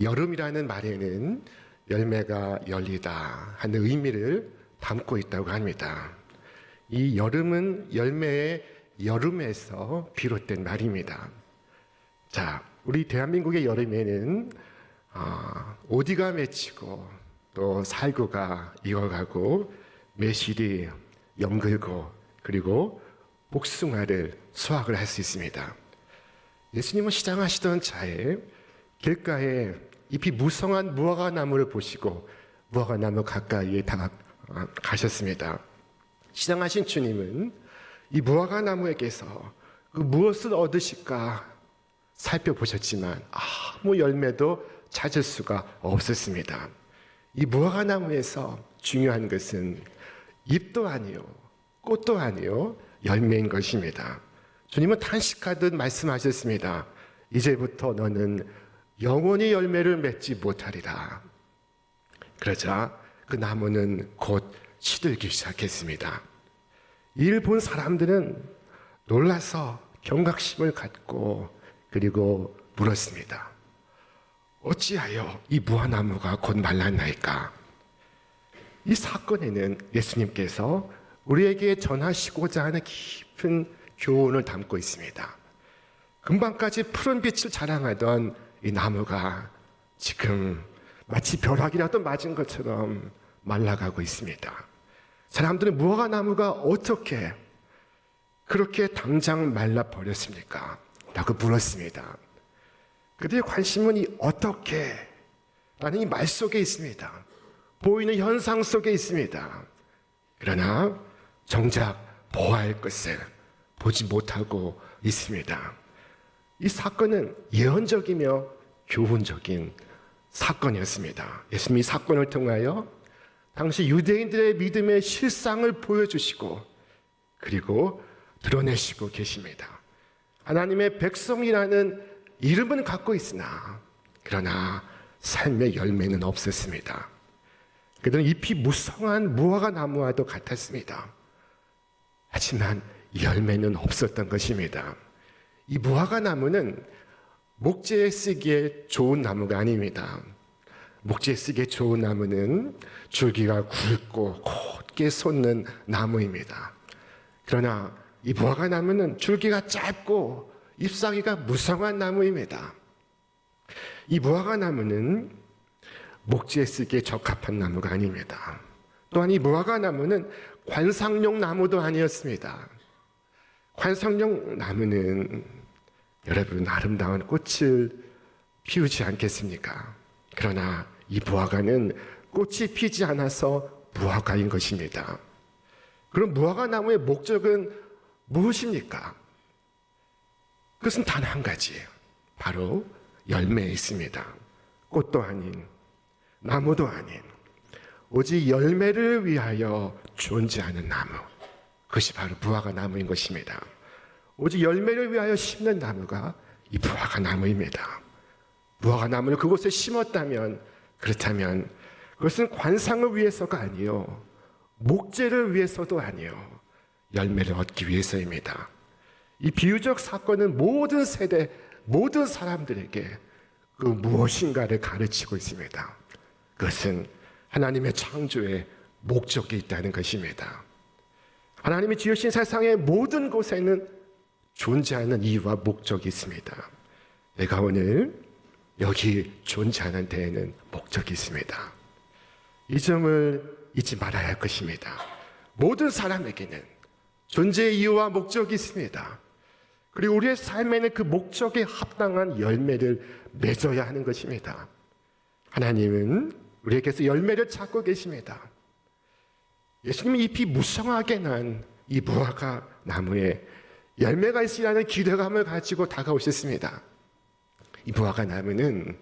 여름이라는 말에는 열매가 열리다 하는 의미를 담고 있다고 합니다. 이 여름은 열매의 여름에서 비롯된 말입니다. 자, 우리 대한민국의 여름에는 오디가 맺히고 또 살구가 익어가고 매실이 연글고 그리고 복숭아를 수확을 할 수 있습니다. 예수님은 시장하시던 차에 길가에 잎이 무성한 무화과나무를 보시고 무화과나무 가까이에 다가가셨습니다. 시장하신 주님은 이 무화과나무에게서 그 무엇을 얻으실까 살펴보셨지만 아무 열매도 찾을 수가 없었습니다. 이 무화과나무에서 중요한 것은 잎도 아니요 꽃도 아니요 열매인 것입니다. 주님은 탄식하듯 말씀하셨습니다. 이제부터 너는 영원히 열매를 맺지 못하리라. 그러자 그 나무는 곧 시들기 시작했습니다. 이를 본 사람들은 놀라서 경각심을 갖고 그리고 물었습니다. 어찌하여 이 무화나무가 곧 말랐나이까? 이 사건에는 예수님께서 우리에게 전하시고자 하는 깊은 교훈을 담고 있습니다. 금방까지 푸른 빛을 자랑하던 이 나무가 지금 마치 벼락이라도 맞은 것처럼 말라가고 있습니다. 사람들은 무화과나무가 어떻게 그렇게 당장 말라버렸습니까? 라고 물었습니다. 그들의 관심은 이 어떻게 라는 이 말 속에 있습니다. 보이는 현상 속에 있습니다. 그러나 정작 보아할 것을 보지 못하고 있습니다. 이 사건은 예언적이며 교훈적인 사건이었습니다. 예수님이 사건을 통하여 당시 유대인들의 믿음의 실상을 보여주시고 그리고 드러내시고 계십니다. 하나님의 백성이라는 이름은 갖고 있으나 그러나 삶의 열매는 없었습니다. 그들은 잎이 무성한 무화과나무와도 같았습니다. 하지만 열매는 없었던 것입니다. 이 무화과나무는 목재에 쓰기에 좋은 나무가 아닙니다. 목재에 쓰기에 좋은 나무는 줄기가 굵고 곧게 솟는 나무입니다. 그러나 이 무화과나무는 줄기가 짧고 잎사귀가 무성한 나무입니다. 이 무화과나무는 목재에 쓰기에 적합한 나무가 아닙니다. 또한 이 무화과나무는 관상용 나무도 아니었습니다. 관상용 나무는 여러분 아름다운 꽃을 피우지 않겠습니까? 그러나 이 무화과는 꽃이 피지 않아서 무화과인 것입니다. 그럼 무화과나무의 목적은 무엇입니까? 그것은 단 한 가지예요. 바로 열매에 있습니다. 꽃도 아닌 나무도 아닌 오직 열매를 위하여 존재하는 나무, 그것이 바로 무화과나무인 것입니다. 오직 열매를 위하여 심는 나무가 이 무화과나무입니다. 무화과나무를 그곳에 심었다면 그렇다면 그것은 관상을 위해서가 아니요 목재를 위해서도 아니요 열매를 얻기 위해서입니다. 이 비유적 사건은 모든 세대 모든 사람들에게 그 무엇인가를 가르치고 있습니다. 그것은 하나님의 창조의 목적이 있다는 것입니다. 하나님이 지으신 세상의 모든 곳에는 존재하는 이유와 목적이 있습니다. 내가 오늘 여기 존재하는 데에는 목적이 있습니다. 이 점을 잊지 말아야 할 것입니다. 모든 사람에게는 존재의 이유와 목적이 있습니다. 그리고 우리의 삶에는 그 목적에 합당한 열매를 맺어야 하는 것입니다. 하나님은 우리에게서 열매를 찾고 계십니다. 예수님이 잎이 무성하게 난 이 무화과 나무에 열매가 있으라는 기대감을 가지고 다가오셨습니다. 이 무화과 나무는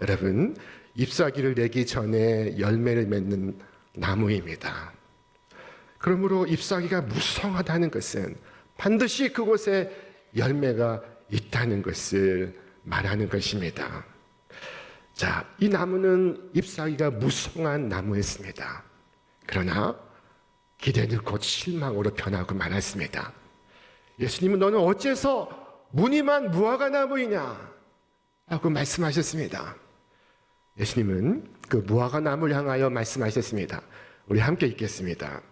여러분 잎사귀를 내기 전에 열매를 맺는 나무입니다. 그러므로 잎사귀가 무성하다는 것은 반드시 그곳에 열매가 있다는 것을 말하는 것입니다. 자, 이 나무는 잎사귀가 무성한 나무였습니다. 그러나 기대는 곧 실망으로 변하고 말았습니다. 예수님은 너는 어째서 무늬만 무화과 나무이냐? 라고 말씀하셨습니다. 예수님은 그 무화과 나무를 향하여 말씀하셨습니다. 우리 함께 읽겠습니다.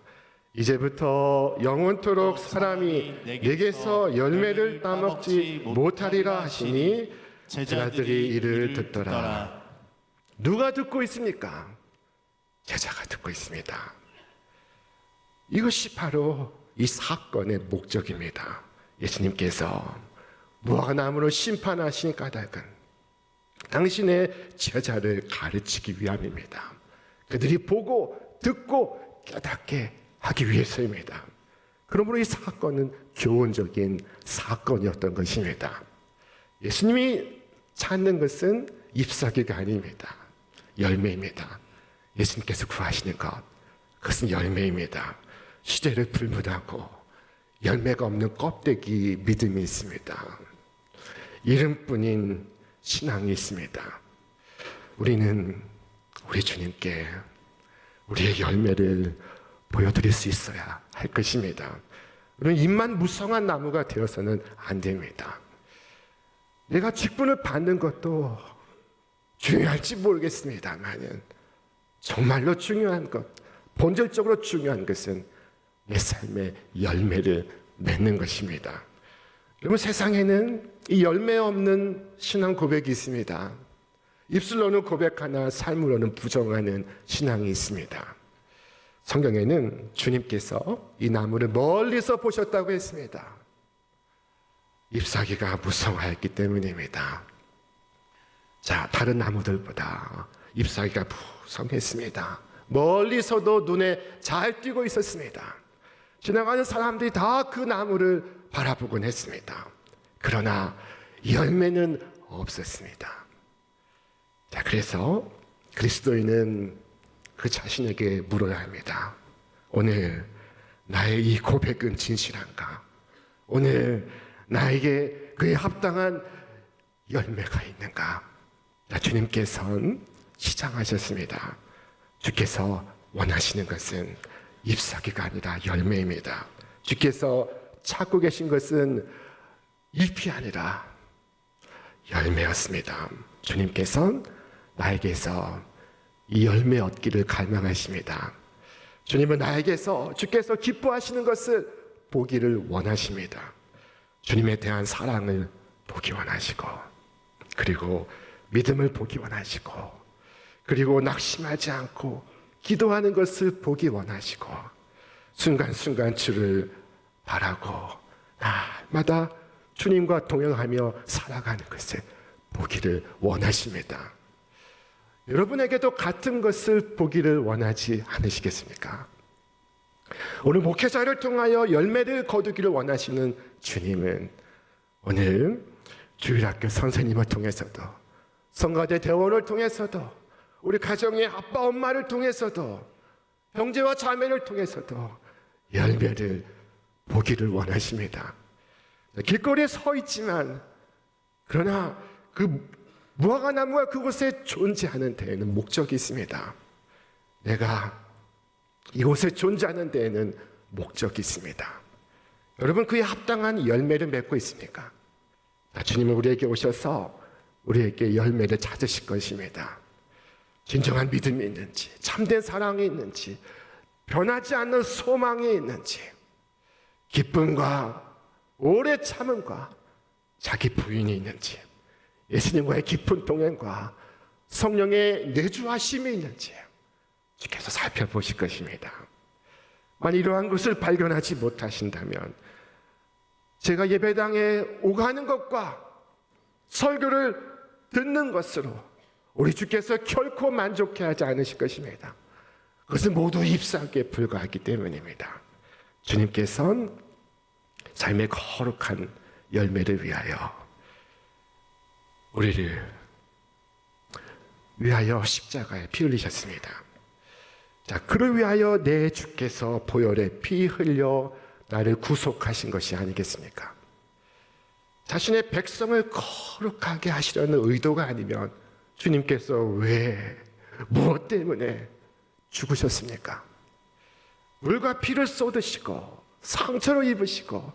이제부터 영원토록 사람이 내게서 열매를 따먹지 못하리라 하시니 제자들이 이를 듣더라. 누가 듣고 있습니까? 제자가 듣고 있습니다. 이것이 바로 이 사건의 목적입니다. 예수님께서 무화과 나무로 심판하신 까닭은 당신의 제자를 가르치기 위함입니다. 그들이 보고 듣고 깨닫게 하기 위해서입니다. 그러므로 이 사건은 교훈적인 사건이었던 것입니다. 예수님이 찾는 것은 잎사귀가 아닙니다. 열매입니다. 예수님께서 구하시는 것, 그것은 열매입니다. 시대를 불문하고 열매가 없는 껍데기 믿음이 있습니다. 이름뿐인 신앙이 있습니다. 우리는 우리 주님께 우리의 열매를 보여드릴 수 있어야 할 것입니다. 우리는 잎만 무성한 나무가 되어서는 안 됩니다. 내가 직분을 받는 것도 중요할지 모르겠습니다만 정말로 중요한 것, 본질적으로 중요한 것은 내 삶의 열매를 맺는 것입니다. 여러분, 세상에는 이 열매 없는 신앙 고백이 있습니다. 입술로는 고백하나 삶으로는 부정하는 신앙이 있습니다. 성경에는 주님께서 이 나무를 멀리서 보셨다고 했습니다. 잎사귀가 무성하였기 때문입니다. 자, 다른 나무들보다 잎사귀가 무성했습니다. 멀리서도 눈에 잘 띄고 있었습니다. 지나가는 사람들이 다 그 나무를 바라보곤 했습니다. 그러나 열매는 없었습니다. 자, 그래서 그리스도인은 그 자신에게 물어야 합니다. 오늘 나의 이 고백은 진실한가? 오늘 나에게 그에 합당한 열매가 있는가? 주님께서는 시장하셨습니다. 주께서 원하시는 것은 잎사귀가 아니라 열매입니다. 주께서 찾고 계신 것은 잎이 아니라 열매였습니다. 주님께서는 나에게서 이 열매 얻기를 갈망하십니다. 주님은 나에게서 주께서 기뻐하시는 것을 보기를 원하십니다. 주님에 대한 사랑을 보기 원하시고, 그리고 믿음을 보기 원하시고, 그리고 낙심하지 않고 기도하는 것을 보기 원하시고, 순간순간 주를 바라고 날마다 주님과 동행하며 살아가는 것을 보기를 원하십니다. 여러분에게도 같은 것을 보기를 원하지 않으시겠습니까? 오늘 목회자를 통하여 열매를 거두기를 원하시는 주님은 오늘 주일학교 선생님을 통해서도, 성가대 대원을 통해서도, 우리 가정의 아빠 엄마를 통해서도, 형제와 자매를 통해서도 열매를 보기를 원하십니다. 길거리에 서 있지만, 그러나 그 무화과 나무가 그곳에 존재하는 데에는 목적이 있습니다. 내가 이곳에 존재하는 데에는 목적이 있습니다. 여러분, 그에 합당한 열매를 맺고 있습니까? 주님은 우리에게 오셔서 우리에게 열매를 찾으실 것입니다. 진정한 믿음이 있는지, 참된 사랑이 있는지, 변하지 않는 소망이 있는지, 기쁨과 오래 참음과 자기 부인이 있는지, 예수님과의 깊은 동행과 성령의 내주하심이 있는지 주께서 살펴보실 것입니다. 만약 이러한 것을 발견하지 못하신다면 제가 예배당에 오가는 것과 설교를 듣는 것으로 우리 주께서 결코 만족해 하지 않으실 것입니다. 그것은 모두 잎사귀에 불과하기 때문입니다. 주님께서는 삶의 거룩한 열매를 위하여 우리를 위하여 십자가에 피 흘리셨습니다. 자, 그를 위하여 내 주께서 보혈에 피 흘려 나를 구속하신 것이 아니겠습니까? 자신의 백성을 거룩하게 하시려는 의도가 아니면 주님께서 왜, 무엇 때문에 죽으셨습니까? 물과 피를 쏟으시고 상처를 입으시고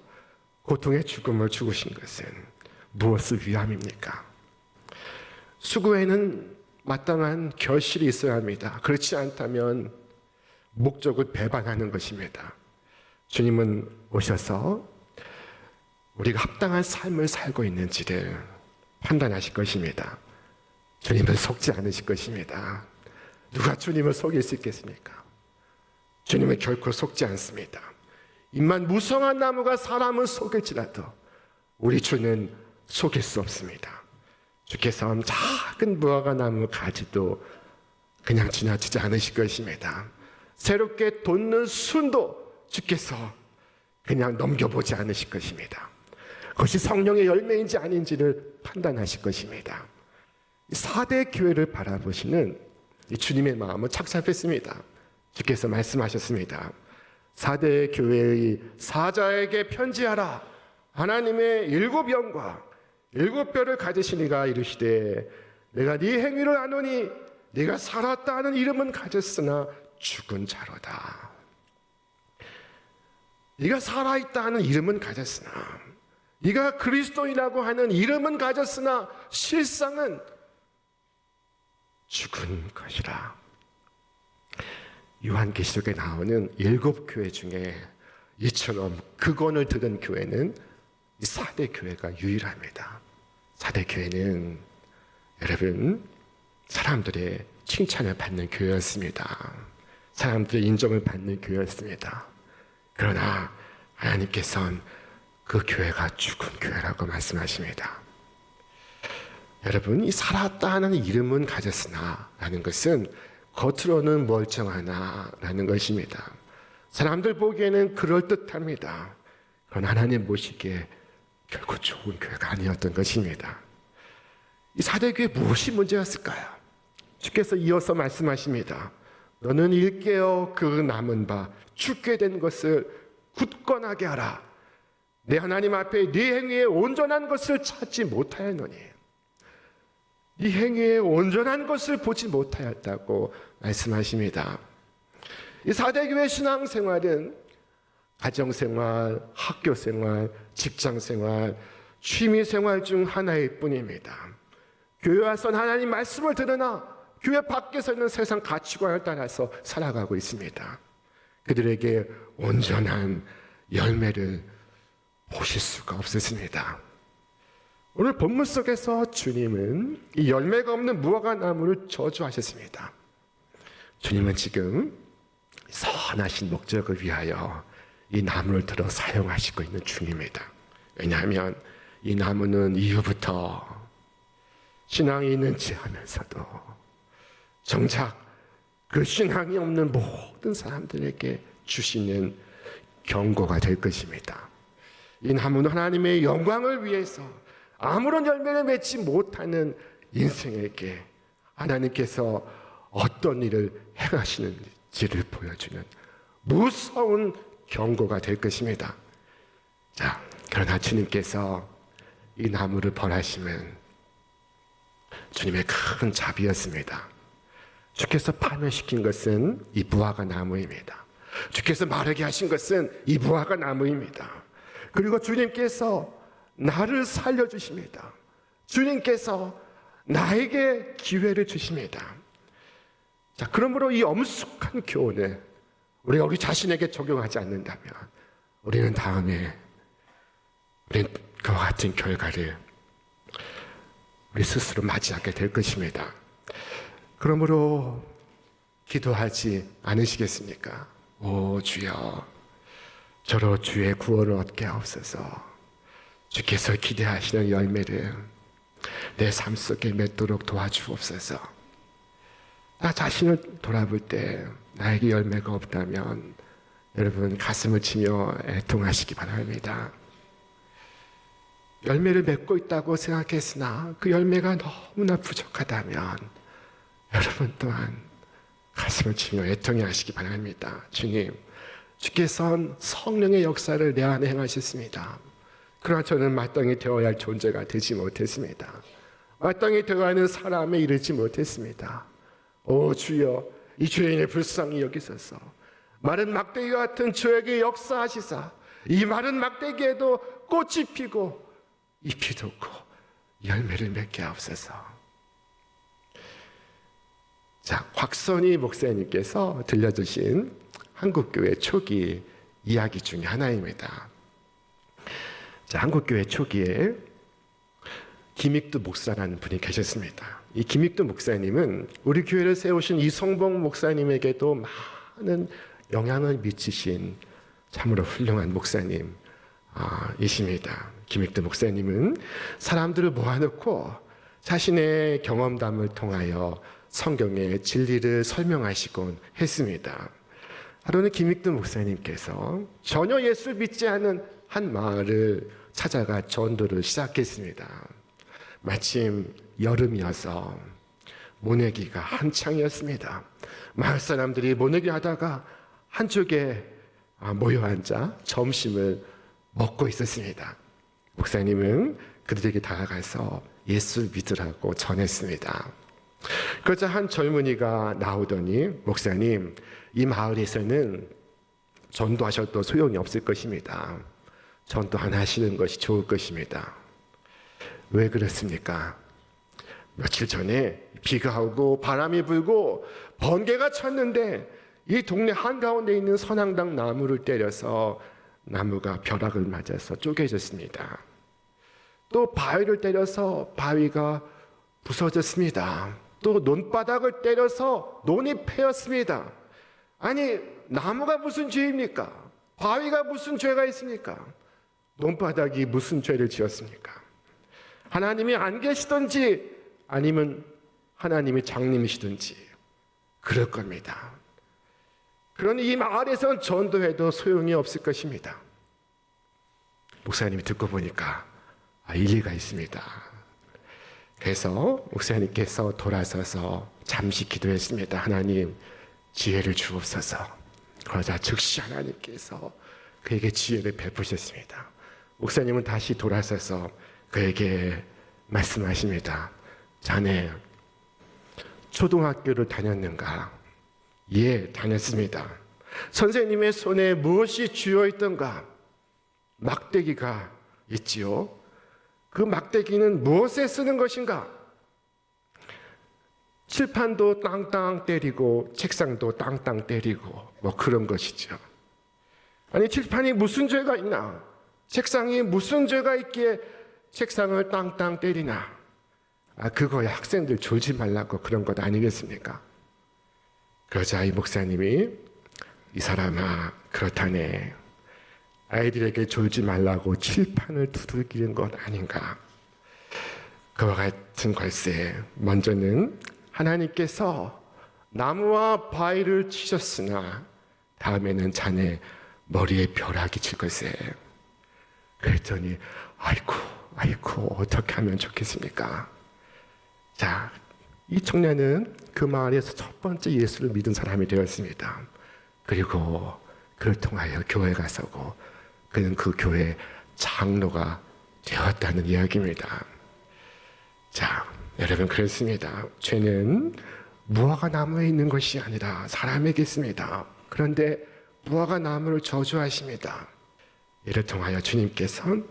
고통의 죽음을 죽으신 것은 무엇을 위함입니까? 수구에는 마땅한 결실이 있어야 합니다. 그렇지 않다면 목적을 배반하는 것입니다. 주님은 오셔서 우리가 합당한 삶을 살고 있는지를 판단하실 것입니다. 주님은 속지 않으실 것입니다. 누가 주님을 속일 수 있겠습니까? 주님은 결코 속지 않습니다. 입만 무성한 나무가 사람을 속일지라도 우리 주는 속일 수 없습니다. 주께서 작은 무화과 나무 가지도 그냥 지나치지 않으실 것입니다. 새롭게 돋는 순도 주께서 그냥 넘겨보지 않으실 것입니다. 그것이 성령의 열매인지 아닌지를 판단하실 것입니다. 4대 교회를 바라보시는 주님의 마음은 착잡했습니다. 주께서 말씀하셨습니다. 4대 교회의 사자에게 편지하라. 하나님의 7영과 7뼈를 가지신 이가 이르시되 내가 네 행위를 아노니 네가 살았다 하는 이름은 가졌으나 죽은 자로다. 네가 살아있다 하는 이름은 가졌으나 네가 그리스도이라고 하는 이름은 가졌으나 실상은 죽은 것이라. 요한계시록에 나오는 7교회 중에 이처럼 극언을 들은 교회는 이 4대 교회가 유일합니다. 4대 교회는 여러분 사람들의 칭찬을 받는 교회였습니다. 사람들의 인정을 받는 교회였습니다. 그러나 하나님께서는 그 교회가 죽은 교회라고 말씀하십니다. 여러분, 이 살았다 하는 이름은 가졌으나 라는 것은 겉으로는 멀쩡하나 라는 것입니다. 사람들 보기에는 그럴듯합니다. 그러나 하나님 보시기에 결코 좋은 교회가 아니었던 것입니다. 이 4대 교회 무엇이 문제였을까요? 주께서 이어서 말씀하십니다. 너는 일깨어 그 남은 바 죽게 된 것을 굳건하게 하라. 내 하나님 앞에 네 행위에 온전한 것을 찾지 못하였노니 네 행위에 온전한 것을 보지 못하였다고 말씀하십니다. 이 4대 교회 신앙생활은 가정생활, 학교생활, 직장생활, 취미생활 중 하나일 뿐입니다. 교회 와서 하나님 말씀을 들으나 교회 밖에서는 세상 가치관을 따라서 살아가고 있습니다. 그들에게 온전한 열매를 보실 수가 없었습니다. 오늘 본문 속에서 주님은 이 열매가 없는 무화과 나무를 저주하셨습니다. 주님은 지금 선하신 목적을 위하여 이 나무를 들어 사용하시고 있는 중입니다. 왜냐하면 이 나무는 이후부터 신앙이 있는지 하면서도 정작 그 신앙이 없는 모든 사람들에게 주시는 경고가 될 것입니다. 이 나무는 하나님의 영광을 위해서 아무런 열매를 맺지 못하는 인생에게 하나님께서 어떤 일을 행하시는지를 보여주는 무서운 경고가 될 것입니다. 자, 그러나 주님께서 이 나무를 벌하심은 주님의 큰 자비였습니다. 주께서 파멸시킨 것은 이 무화과 나무입니다. 주께서 마르게 하신 것은 이 무화과 나무입니다. 그리고 주님께서 나를 살려주십니다. 주님께서 나에게 기회를 주십니다. 자, 그러므로 이 엄숙한 교훈을 우리가 우리 자신에게 적용하지 않는다면 우리는 다음에 우리는 그와 같은 결과를 우리 스스로 맞이하게 될 것입니다. 그러므로 기도하지 않으시겠습니까? 오 주여, 저로 주의 구원을 얻게 하옵소서. 주께서 기대하시는 열매를 내 삶 속에 맺도록 도와주옵소서. 나 자신을 돌아볼 때 나에게 열매가 없다면 여러분 가슴을 치며 애통하시기 바랍니다. 열매를 맺고 있다고 생각했으나 그 열매가 너무나 부족하다면 여러분 또한 가슴을 치며 애통해 하시기 바랍니다. 주님, 주께서는 성령의 역사를 내 안에 행하셨습니다. 그러나 저는 마땅히 되어야 할 존재가 되지 못했습니다. 마땅히 되어야 하는 사람에 이르지 못했습니다. 오 주여, 이 죄인의 불쌍히 여기소서. 마른 막대기 같은 저에게 역사하시사 이 마른 막대기에도 꽃이 피고 잎이 돋고 열매를 맺게 하옵소서. 자, 곽선희 목사님께서 들려주신 한국교회 초기 이야기 중에 하나입니다. 자, 한국교회 초기에 김익두 목사라는 분이 계셨습니다. 이 김익두 목사님은 우리 교회를 세우신 이성봉 목사님에게도 많은 영향을 미치신 참으로 훌륭한 목사님이십니다. 김익두 목사님은 사람들을 모아놓고 자신의 경험담을 통하여 성경의 진리를 설명하시곤 했습니다. 하루는 김익두 목사님께서 전혀 예수를 믿지 않은 한 마을을 찾아가 전도를 시작했습니다. 마침 여름이어서 모내기가 한창이었습니다. 마을 사람들이 모내기 하다가 한쪽에 모여 앉아 점심을 먹고 있었습니다. 목사님은 그들에게 다가가서 예수를 믿으라고 전했습니다. 그러자 한 젊은이가 나오더니 목사님, 이 마을에서는 전도하셔도 소용이 없을 것입니다. 전도 안 하시는 것이 좋을 것입니다. 왜 그렇습니까? 며칠 전에 비가 오고 바람이 불고 번개가 쳤는데 이 동네 한가운데 있는 선앙당 나무를 때려서 나무가 벼락을 맞아서 쪼개졌습니다. 또 바위를 때려서 바위가 부서졌습니다. 또 논바닥을 때려서 논이 패였습니다. 아니, 나무가 무슨 죄입니까? 바위가 무슨 죄가 있습니까? 논바닥이 무슨 죄를 지었습니까? 하나님이 안 계시든지 아니면 하나님이 장님이시든지 그럴 겁니다. 그러니 이 마을에선 전도해도 소용이 없을 것입니다. 목사님이 듣고 보니까 일리가 있습니다. 그래서 목사님께서 돌아서서 잠시 기도했습니다. 하나님, 지혜를 주옵소서. 그러자 즉시 하나님께서 그에게 지혜를 베푸셨습니다. 목사님은 다시 돌아서서 그에게 말씀하십니다. 자네, 초등학교를 다녔는가? 예, 다녔습니다. 선생님의 손에 무엇이 쥐어 있던가? 막대기가 있지요. 그 막대기는 무엇에 쓰는 것인가? 칠판도 땅땅 때리고 책상도 땅땅 때리고 뭐 그런 것이죠. 아니, 칠판이 무슨 죄가 있나? 책상이 무슨 죄가 있기에 책상을 땅땅 때리나? 그거야 학생들 졸지 말라고 그런 것 아니겠습니까? 그러자 이 목사님이 이 사람아, 그렇다네. 아이들에게 졸지 말라고 칠판을 두들기는 것 아닌가? 그와 같은 걸세. 먼저는 하나님께서 나무와 바위를 치셨으나 다음에는 자네 머리에 벼락이 칠 걸세. 그랬더니 아이고 어떻게 하면 좋겠습니까? 자, 이 청년은 그 마을에서 첫 번째 예수를 믿은 사람이 되었습니다. 그리고 그를 통하여 교회 가서고 그는 그 교회 장로가 되었다는 이야기입니다. 자, 여러분, 그렇습니다. 죄는 무화과 나무에 있는 것이 아니라 사람에게 있습니다. 그런데 무화과 나무를 저주하십니다. 이를 통하여 주님께서는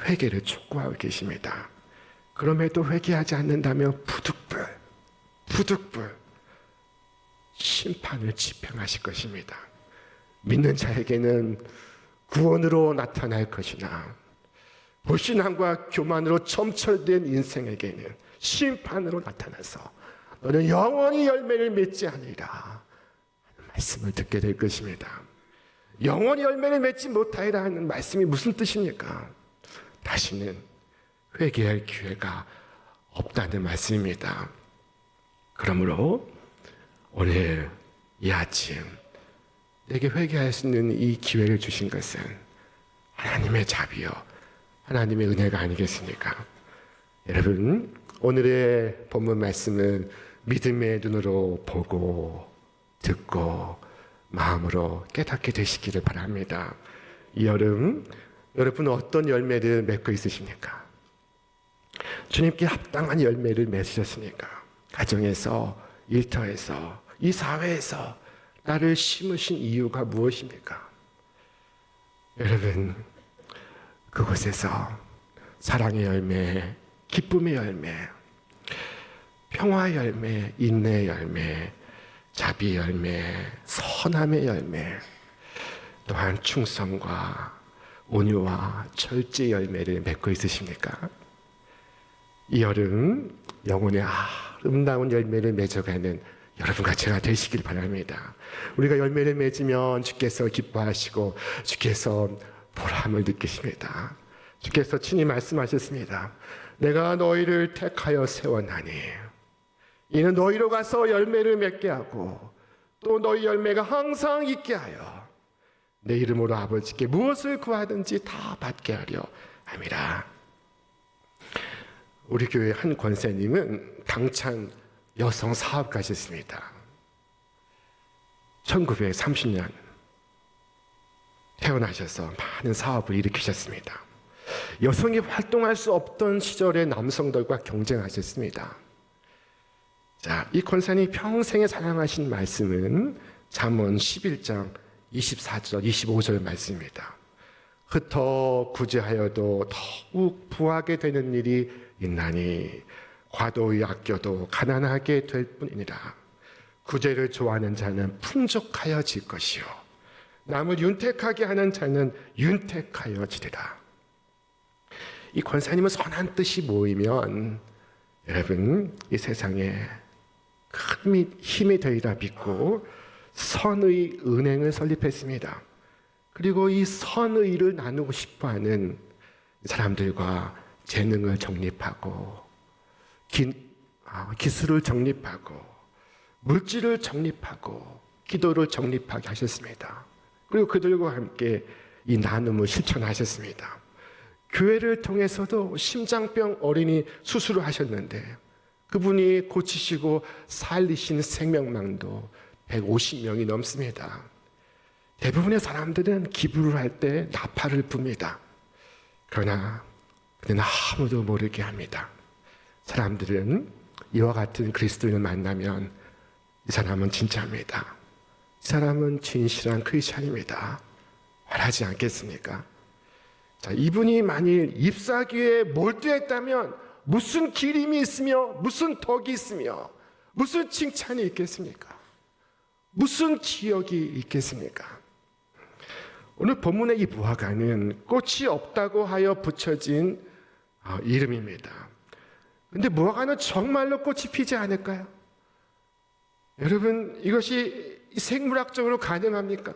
회개를 촉구하고 계십니다. 그럼에도 회개하지 않는다면 부득불 심판을 집행하실 것입니다. 믿는 자에게는 구원으로 나타날 것이나 불신앙과 교만으로 점철된 인생에게는 심판으로 나타나서 너는 영원히 열매를 맺지 않으리라 하는 말씀을 듣게 될 것입니다. 영원히 열매를 맺지 못하리라 하는 말씀이 무슨 뜻입니까? 다시는 회개할 기회가 없다는 말씀입니다. 그러므로 오늘 이 아침 내게 회개할 수 있는 이 기회를 주신 것은 하나님의 자비요, 하나님의 은혜가 아니겠습니까? 여러분, 오늘의 본문 말씀은 믿음의 눈으로 보고 듣고 마음으로 깨닫게 되시기를 바랍니다. 이 여름 여러분은 어떤 열매를 맺고 있으십니까? 주님께 합당한 열매를 맺으셨습니까? 가정에서, 일터에서, 이 사회에서 나를 심으신 이유가 무엇입니까? 여러분, 그곳에서 사랑의 열매, 기쁨의 열매, 평화의 열매, 인내의 열매, 자비의 열매, 선함의 열매, 또한 충성과 온유와 절제 열매를 맺고 있으십니까? 이 여름 영혼의 아름다운 열매를 맺어가는 여러분과 제가 되시길 바랍니다. 우리가 열매를 맺으면 주께서 기뻐하시고 주께서 보람을 느끼십니다. 주께서 친히 말씀하셨습니다. 내가 너희를 택하여 세워나니 이는 너희로 가서 열매를 맺게 하고 또 너희 열매가 항상 있게 하여 내 이름으로 아버지께 무엇을 구하든지 다 받게 하려 함이라. 우리 교회 한 권사님은 당찬 여성 사업가셨습니다. 1930년 태어나셔서 많은 사업을 일으키셨습니다. 여성이 활동할 수 없던 시절에 남성들과 경쟁하셨습니다. 자, 이 권사님이 평생에 사랑하신 말씀은 잠언 11장 24절, 25절 말씀입니다. 흩어 구제하여도 더욱 부하게 되는 일이 있나니 과도히 아껴도 가난하게 될 뿐이니라. 구제를 좋아하는 자는 풍족하여질 것이요 남을 윤택하게 하는 자는 윤택하여지리라. 이 권사님은 선한 뜻이 모이면 여러분 이 세상에 큰 힘이 되리라 믿고 선의 은행을 설립했습니다. 그리고 이 선의를 나누고 싶어하는 사람들과 재능을 정립하고 기술을 정립하고 물질을 정립하고 기도를 정립하게 하셨습니다. 그리고 그들과 함께 이 나눔을 실천하셨습니다. 교회를 통해서도 심장병 어린이 수술을 하셨는데 그분이 고치시고 살리신 생명망도 150명이 넘습니다. 대부분의 사람들은 기부를 할 때 나팔을 붑니다. 그러나 그는 아무도 모르게 합니다. 사람들은 이와 같은 그리스도인을 만나면 이 사람은 진짜입니다. 이 사람은 진실한 크리스찬입니다. 말하지 않겠습니까? 자, 이분이 만일 잎사귀에 몰두했다면 무슨 기림이 있으며 무슨 덕이 있으며 무슨 칭찬이 있겠습니까? 무슨 기억이 있겠습니까? 오늘 본문의 이 무화과는 꽃이 없다고 하여 붙여진 이름입니다. 그런데 무화과는 정말로 꽃이 피지 않을까요? 여러분, 이것이 생물학적으로 가능합니까?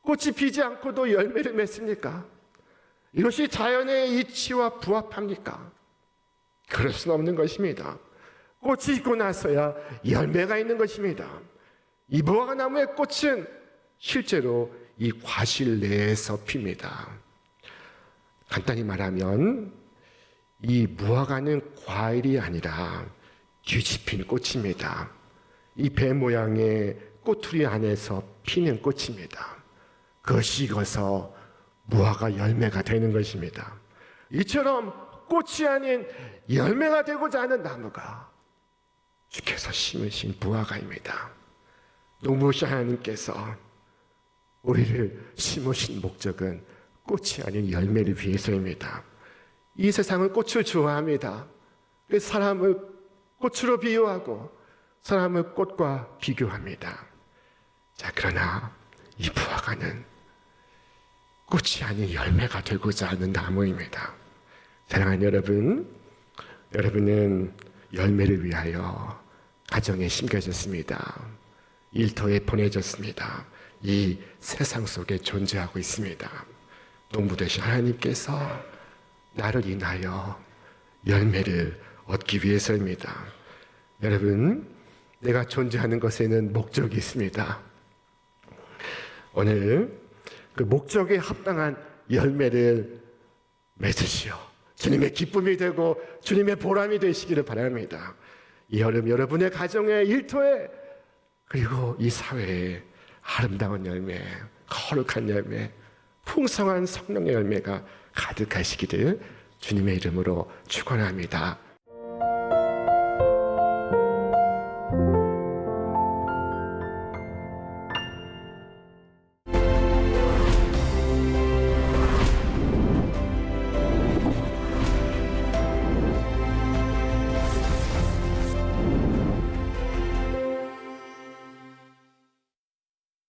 꽃이 피지 않고도 열매를 맺습니까? 이것이 자연의 이치와 부합합니까? 그럴 수는 없는 것입니다. 꽃이 있고 나서야 열매가 있는 것입니다. 이 무화과 나무의 꽃은 실제로 이 과실 내에서 핍니다. 간단히 말하면 이 무화과는 과일이 아니라 뒤집힌 꽃입니다. 이 배 모양의 꼬투리 안에서 피는 꽃입니다. 그것이 익어서 무화과 열매가 되는 것입니다. 이처럼 꽃이 아닌 열매가 되고자 하는 나무가 주께서 심으신 무화과입니다. 농부신 하나님께서 우리를 심으신 목적은 꽃이 아닌 열매를 위해서입니다. 이 세상은 꽃을 좋아합니다. 그래서 사람을 꽃으로 비유하고 사람을 꽃과 비교합니다. 자, 그러나 이 무화과는 꽃이 아닌 열매가 되고자 하는 나무입니다. 사랑하는 여러분, 여러분은 열매를 위하여 가정에 심겨졌습니다. 일터에 보내졌습니다. 이 세상 속에 존재하고 있습니다. 농부 되신 하나님께서 나를 인하여 열매를 얻기 위해서입니다. 여러분, 내가 존재하는 것에는 목적이 있습니다. 오늘 그 목적에 합당한 열매를 맺으시오. 주님의 기쁨이 되고 주님의 보람이 되시기를 바랍니다. 이 여름 여러분의 가정에, 일터에, 그리고 이 사회에 아름다운 열매, 거룩한 열매, 풍성한 성령의 열매가 가득하시기를 주님의 이름으로 축원합니다.